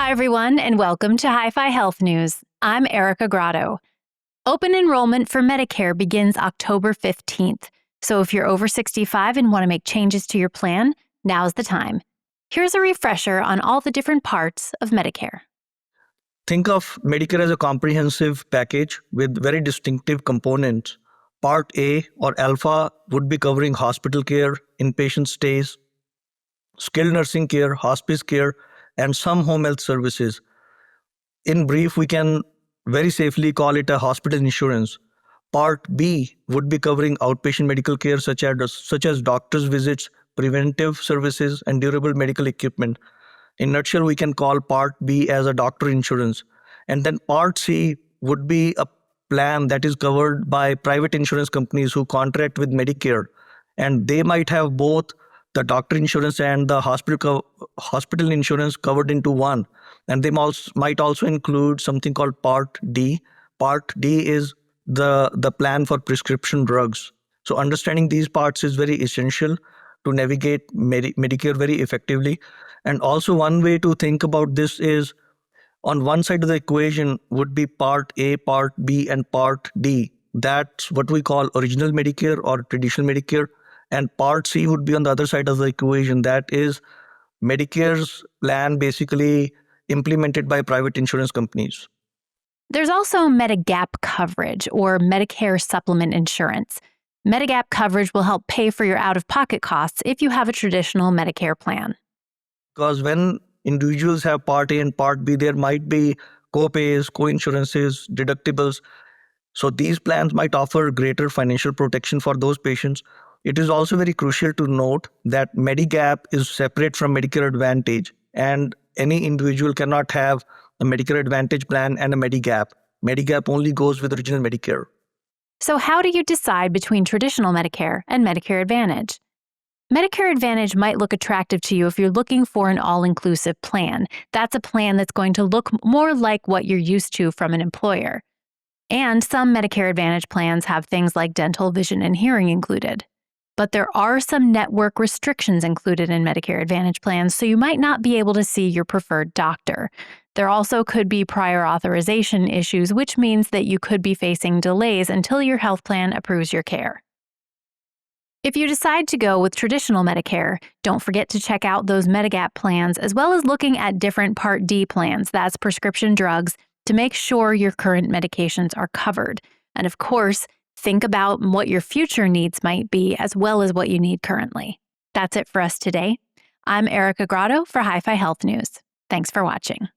Hi, everyone, and welcome to Hi-Fi Health News. I'm Erica Grotto. Open enrollment for Medicare begins October 15th. So if you're over 65 and want to make changes to your plan, now's the time. Here's a refresher on all the different parts of Medicare. Think of Medicare as a comprehensive package with very distinctive components. Part A or Alpha would be covering hospital care, inpatient stays, skilled nursing care, hospice care, and some home health services. In brief, we can very safely call it a hospital insurance. Part B would be covering outpatient medical care such as doctor's visits, preventive services, and durable medical equipment. In a nutshell, we can call Part B as a doctor insurance. And then Part C would be a plan that is covered by private insurance companies who contract with Medicare. And they might have both the doctor insurance and the hospital insurance covered into one. And they might also include something called Part D. Part D is the plan for prescription drugs. So understanding these parts is very essential to navigate Medicare very effectively. And also one way to think about this is on one side of the equation would be Part A, Part B, and Part D. That's what we call original Medicare or traditional Medicare. And Part C would be on the other side of the equation. That is Medicare's plan basically implemented by private insurance companies. There's also Medigap coverage or Medicare Supplement insurance. Medigap coverage will help pay for your out-of-pocket costs if you have a traditional Medicare plan. Because when individuals have Part A and Part B, there might be co-pays, co-insurances, deductibles. So these plans might offer greater financial protection for those patients. It is also very crucial to note that Medigap is separate from Medicare Advantage, and any individual cannot have a Medicare Advantage plan and a Medigap. Medigap only goes with original Medicare. So how do you decide between traditional Medicare and Medicare Advantage? Medicare Advantage might look attractive to you if you're looking for an all-inclusive plan. That's a plan that's going to look more like what you're used to from an employer. And some Medicare Advantage plans have things like dental, vision, and hearing included. But there are some network restrictions included in Medicare Advantage plans, so you might not be able to see your preferred doctor. There also could be prior authorization issues, which means that you could be facing delays until your health plan approves your care. If you decide to go with traditional Medicare, don't forget to check out those Medigap plans as well as looking at different Part D plans, that's prescription drugs, to make sure your current medications are covered. And of course, think about what your future needs might be as well as what you need currently. That's it for us today. I'm Erica Grotto for Hi-Fi Health News. Thanks for watching.